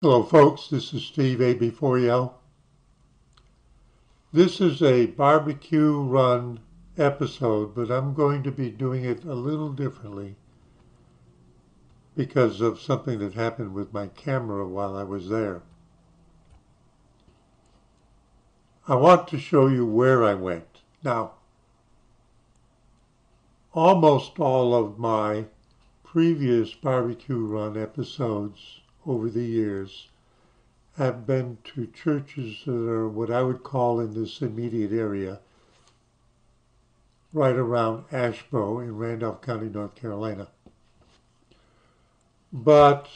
Hello folks, this is Steve AB4L. This is a BBQ Run episode, but I'm going to be doing it a little differently because of something that happened with my camera while I was there. I want to show you where I went. Now, almost all of my previous BBQ Run episodes over the years have been to churches that are what I would call in this immediate area, right around Asheboro in Randolph County, North Carolina. But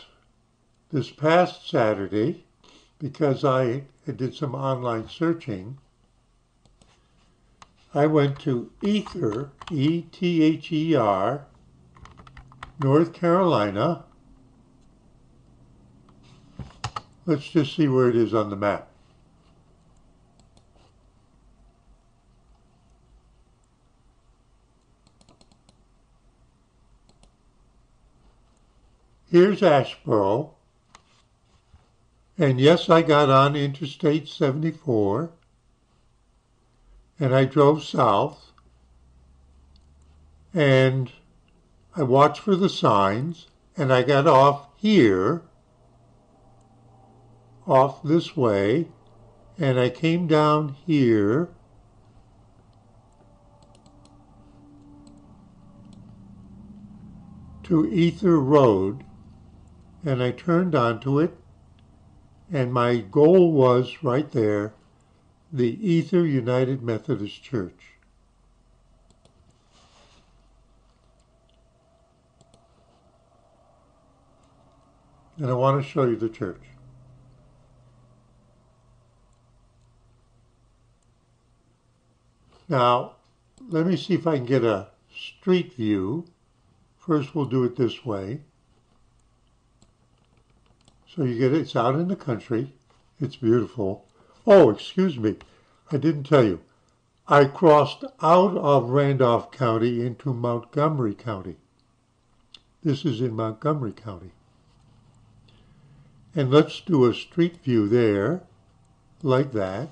this past Saturday, because I did some online searching, I went to Ether, E-T-H-E-R, North Carolina. Let's just see where it is on the map. Here's Asheboro. And yes, I got on Interstate 74 and I drove south and I watched for the signs and I got off here, off this way, and I came down here to Ether Road and I turned onto it, and my goal was right there, the Ether United Methodist Church. And I want to show you the church. Now, let me see if I can get a street view. First, we'll do it this way. So you get it, it's out in the country. It's beautiful. Oh, excuse me, I didn't tell you. I crossed out of Randolph County into Montgomery County. This is in Montgomery County. And let's do a street view there, like that.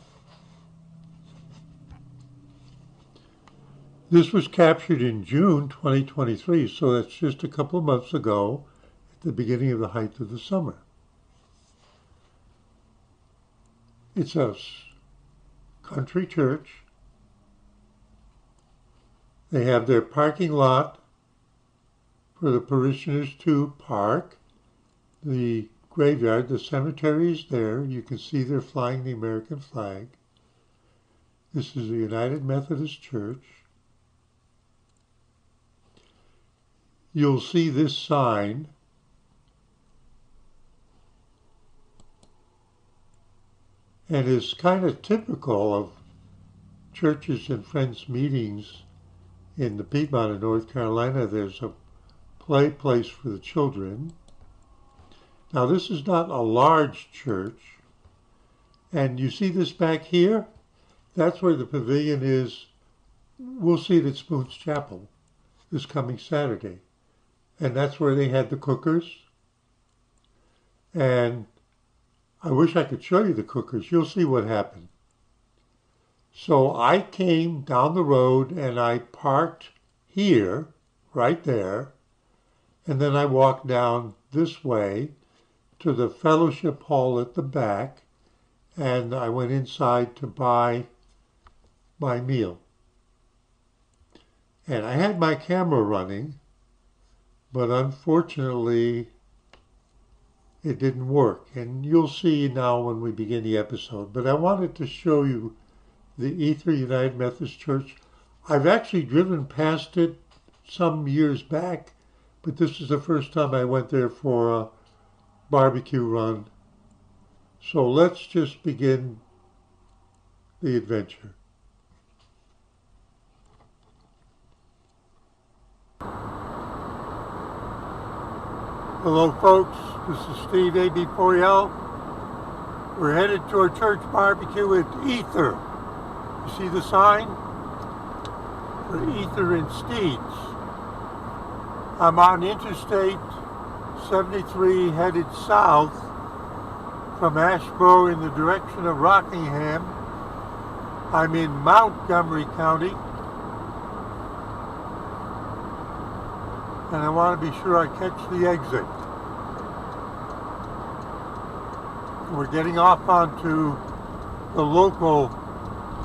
This was captured in June 2023, so that's just a couple of months ago, at the beginning of the height of the summer. It's a country church. They have their parking lot for the parishioners to park. The graveyard, the cemetery is there. You can see they're flying the American flag. This is the United Methodist Church. You'll see this sign. And it's kind of typical of churches and friends meetings in the Piedmont of North Carolina. There's a play place for the children. Now this is not a large church. And you see this back here? That's where the pavilion is. We'll see it at Spoon's Chapel this coming Saturday. And that's where they had the cookers. And I wish I could show you the cookers. You'll see what happened. So I came down the road and I parked here, right there, and then I walked down this way to the fellowship hall at the back, and I went inside to buy my meal. And I had my camera running, but unfortunately it didn't work, and you'll see now when we begin the episode. But I wanted to show you the Ether United Methodist Church. I've actually driven past it some years back, but this is the first time I went there for a BBQ Run. So let's just begin the adventure. Hello folks, this is Steve AB4L. We're headed to our church barbecue at Ether. You see the sign? For Ether and Steeds. I'm on Interstate 73 headed south from Asheboro in the direction of Rockingham. I'm in Montgomery County, and I want to be sure I catch the exit. We're getting off onto the local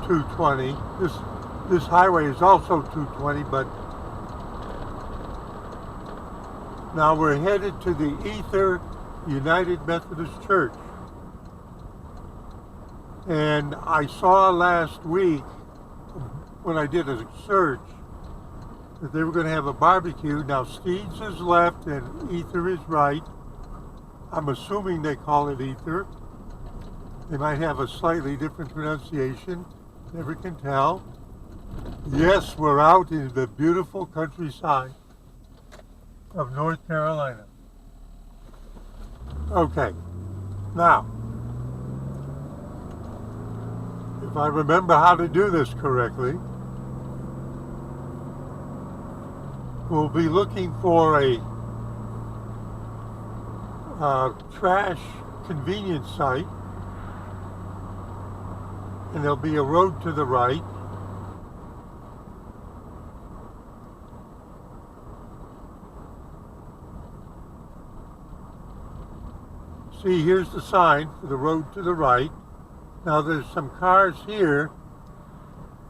220. This highway is also 220, but now we're headed to the Ether United Methodist Church. And I saw last week, when I did a search, that they were going to have a barbecue. Now Steeds is left and Ether is right. I'm assuming they call it Ether. They might have a slightly different pronunciation. Never can tell. Yes, we're out in the beautiful countryside of North Carolina. Okay, now, if I remember how to do this correctly, we'll be looking for a trash convenience site, and there'll be a road to the right. See, here's the sign for the road to the right. Now there's some cars here.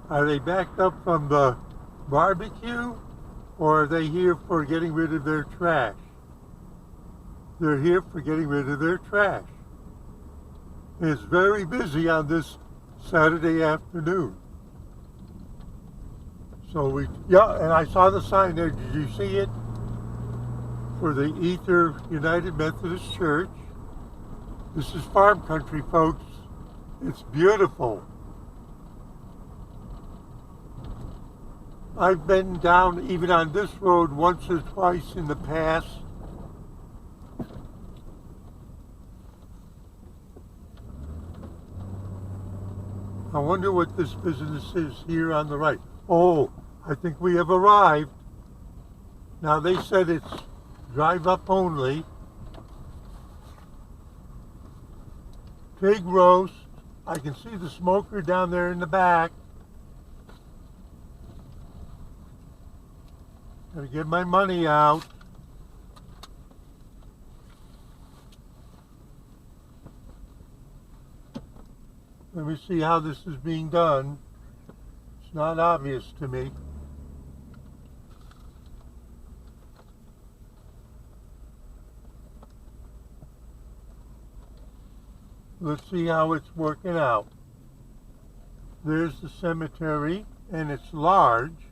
Are they backed up from the barbecue, or are they here for getting rid of their trash? They're here for getting rid of their trash. It's very busy on this Saturday afternoon. So yeah, and I saw the sign there. Did you see it? For the Ether United Methodist Church. This is farm country, folks. It's beautiful. I've been down even on this road once or twice in the past. I wonder what this business is here on the right. Oh, I think we have arrived. Now they said it's drive up only. Pig roast. I can see the smoker down there in the back. Gotta get my money out. Let me see how this is being done. It's not obvious to me. Let's see how it's working out. There's the cemetery, and it's large,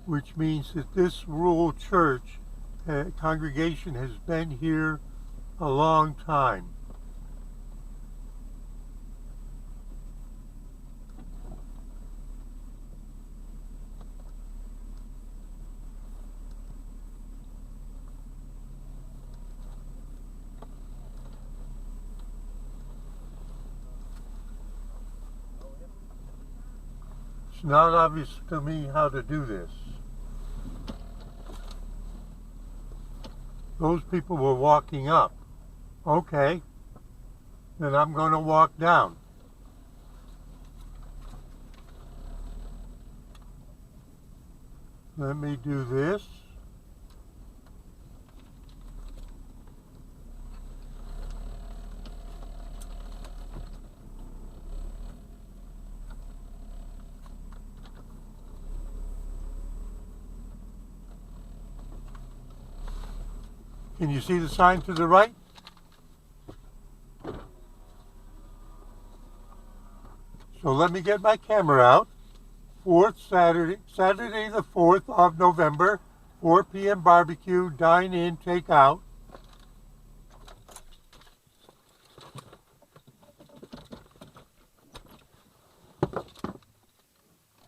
which means that this rural church congregation has been here a long time. It's not obvious to me how to do this. Those people were walking up. Okay, then I'm going to walk down. Let me do this. Can you see the sign to the right? So let me get my camera out. Saturday the 4th of November, 4 p.m. barbecue, dine in, take out.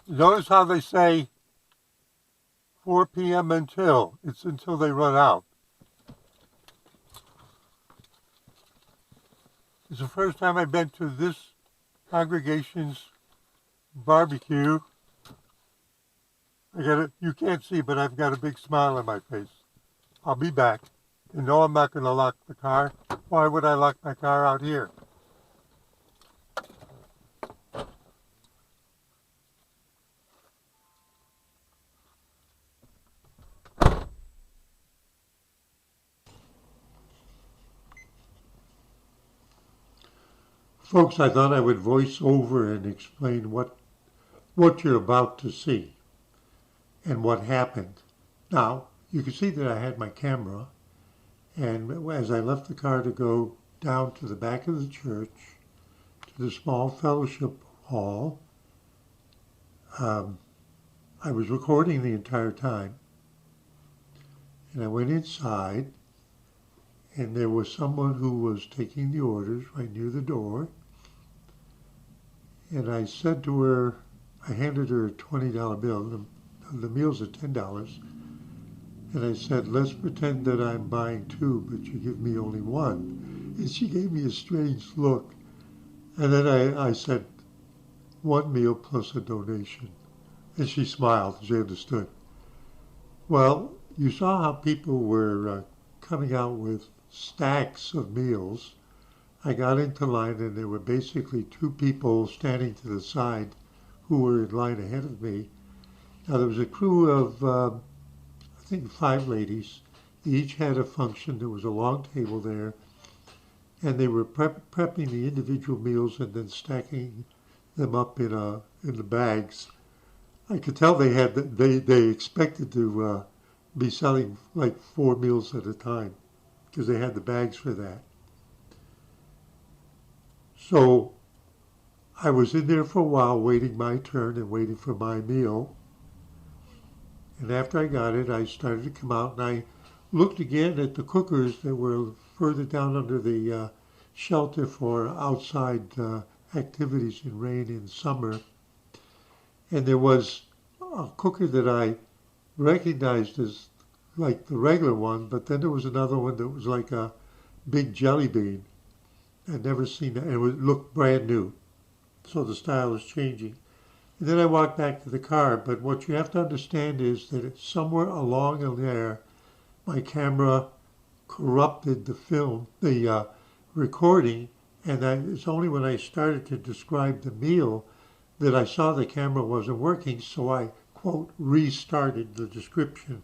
Notice how they say 4 p.m. until. It's until they run out. It's the first time I've been to this congregation's barbecue. You can't see, but I've got a big smile on my face. I'll be back. And no, I'm not going to lock the car. Why would I lock my car out here? Folks, I thought I would voice over and explain what you're about to see and what happened. Now, you can see that I had my camera, and as I left the car to go down to the back of the church, to the small fellowship hall, I was recording the entire time. And I went inside, and there was someone who was taking the orders right near the door. And I said to her, I handed her a $20 bill. The meals are $10. And I said, let's pretend that I'm buying two, but you give me only one. And she gave me a strange look. And then I said, one meal plus a donation. And she smiled, she understood. Well, you saw how people were coming out with stacks of meals. I got into line, and there were basically two people standing to the side who were in line ahead of me. Now, there was a crew of, I think, 5 ladies. They each had a function. There was a long table there, and they were prepping the individual meals and then stacking them up in the bags. I could tell they expected to be selling like 4 meals at a time because they had the bags for that. So I was in there for a while waiting my turn and waiting for my meal. And after I got it, I started to come out, and I looked again at the cookers that were further down under the shelter for outside activities in rain in summer. And there was a cooker that I recognized as like the regular one, but then there was another one that was like a big jelly bean. I'd never seen that, and it looked brand new. So the style is changing. And then I walked back to the car, but what you have to understand is that somewhere along in there, my camera corrupted the film, the recording, and it's only when I started to describe the meal that I saw the camera wasn't working, so I, quote, restarted the description.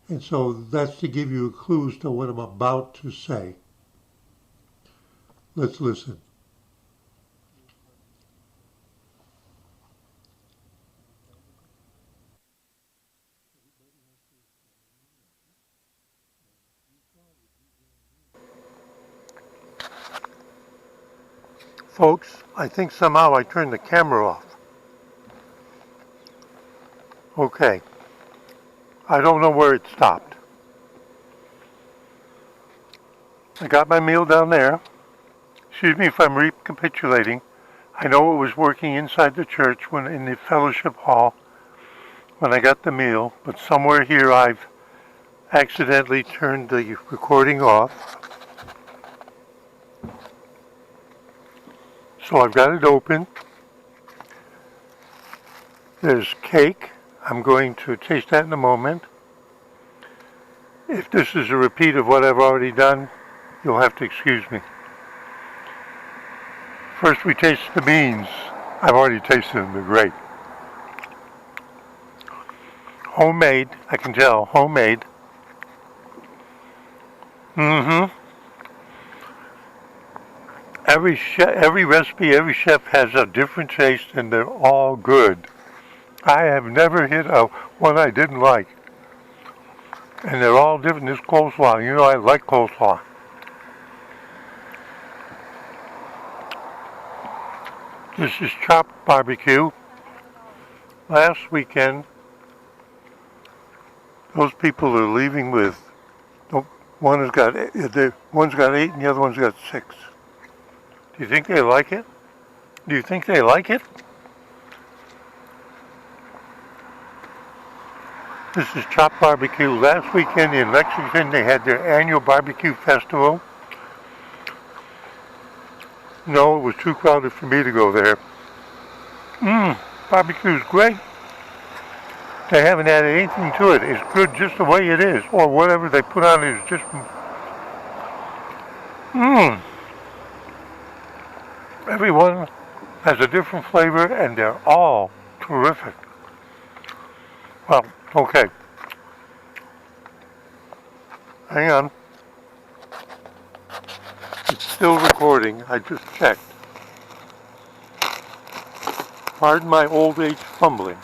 And so that's to give you clues to what I'm about to say. Let's listen. Folks, I think somehow I turned the camera off. Okay. I don't know where it stopped. I got my meal down there. Excuse me if I'm recapitulating. I know it was working inside the church when in the fellowship hall when I got the meal, but somewhere here I've accidentally turned the recording off. So I've got it open. There's cake. I'm going to taste that in a moment. If this is a repeat of what I've already done, you'll have to excuse me. First we taste the beans. I've already tasted them, they're great. Homemade, I can tell, homemade. Every recipe, every chef has a different taste, and they're all good. I have never hit one I didn't like. And they're all different. This coleslaw, you know I like coleslaw. This is chopped barbecue. Last weekend, those people are leaving with, one's got 8 and the other one's got 6. Do you think they like it? Do you think they like it? This is chopped barbecue. Last weekend in Lexington, they had their annual barbecue festival. No, it was too crowded for me to go there. Barbecue's great. They haven't added anything to it. It's good just the way it is, or whatever they put on it is just. Everyone has a different flavor, and they're all terrific. Well, okay. Hang on. It's still recording. I just checked. Pardon my old age fumbling.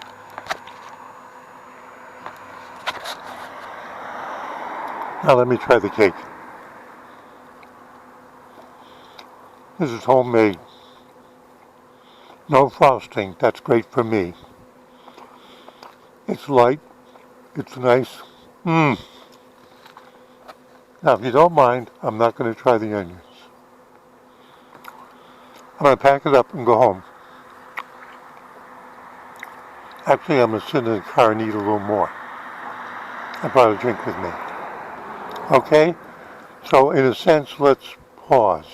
Now let me try the cake. This is homemade. No frosting. That's great for me. It's light. It's nice. Now, if you don't mind, I'm not going to try the onions. I'm going to pack it up and go home. Actually, I'm going to sit in the car and eat a little more. I brought a drink with me. Okay? So, in a sense, let's pause.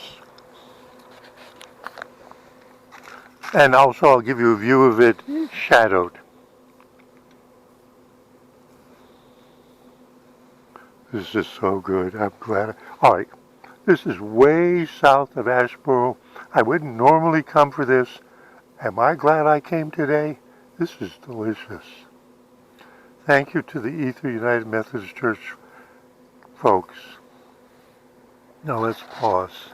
And also, I'll give you a view of it shadowed. This is so good. I'm glad. All right. This is way south of Asheboro. I wouldn't normally come for this. Am I glad I came today? This is delicious. Thank you to the United Methodist Church folks. Now let's pause.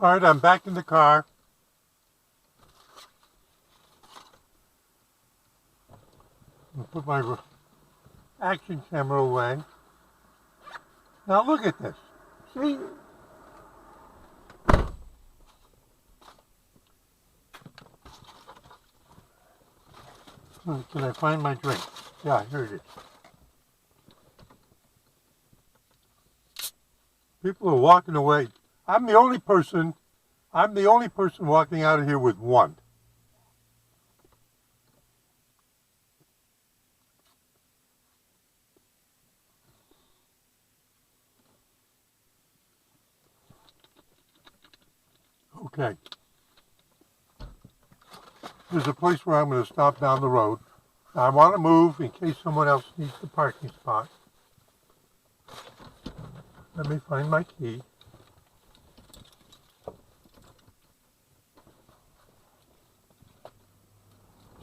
All right, I'm back in the car. I'll put my action camera away. Now look at this. See? Can I find my drink? Yeah, here it is. People are walking away. I'm the only person walking out of here with one. Okay. There's a place where I'm going to stop down the road. I want to move in case someone else needs the parking spot. Let me find my key.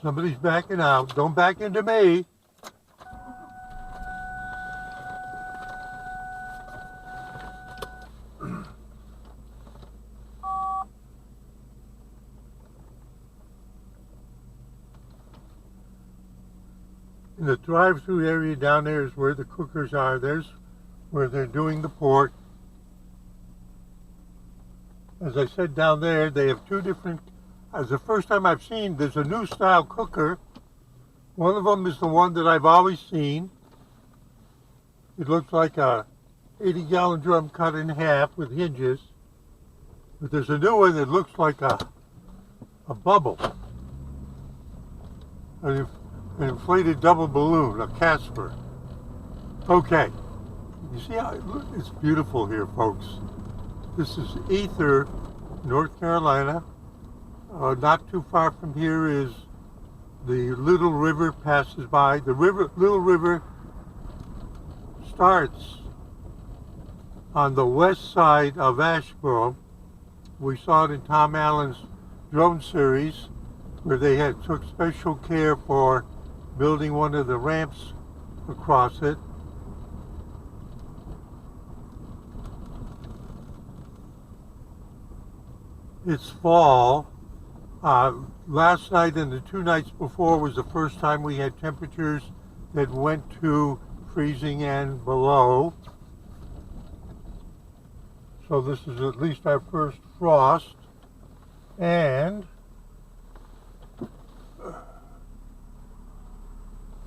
Somebody's backing out. Don't back into me. In the drive-through area down there is where the cookers are. There's where they're doing the pork. As I said down there, they have two different, as the first time I've seen, there's a new style cooker. One of them is the one that I've always seen. It looks like a 80-gallon drum cut in half with hinges. But there's a new one that looks like a bubble. An inflated double balloon, a Casper. Okay. You see how it's beautiful here, folks. This is Ether, North Carolina. Not too far from here is the Little River passes by. The Little River starts on the west side of Asheboro. We saw it in Tom Allen's drone series where they took special care for building one of the ramps across it. It's fall. Last night and the 2 nights before was the first time we had temperatures that went to freezing and below. So this is at least our first frost. And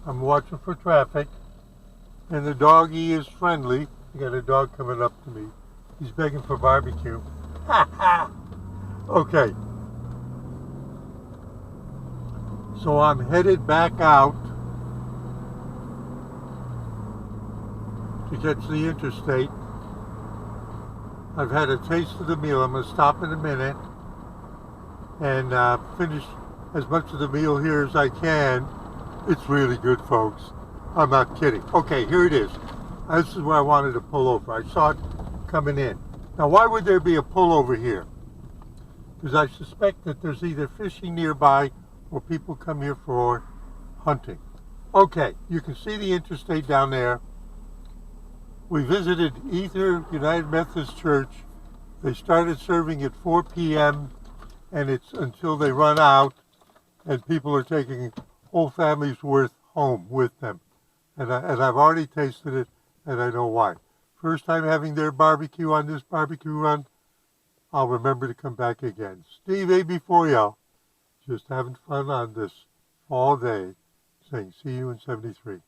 I'm watching for traffic. And the doggy is friendly. I got a dog coming up to me. He's begging for barbecue. Ha ha! Okay. So I'm headed back out to catch the interstate. I've had a taste of the meal. I'm going to stop in a minute and finish as much of the meal here as I can. It's really good, folks. I'm not kidding. Okay, here it is. This is where I wanted to pull over. I saw it coming in. Now, why would there be a pullover here? Because I suspect that there's either fishing nearby or people come here for hunting. Okay, you can see the interstate down there. We visited Ether United Methodist Church. They started serving at 4 p.m. and it's until they run out, and people are taking whole families worth home with them. And I've already tasted it, and I know why. First time having their barbecue on this barbecue run, I'll remember to come back again. Steve AB4L, just having fun on this fall day, saying see you in 73.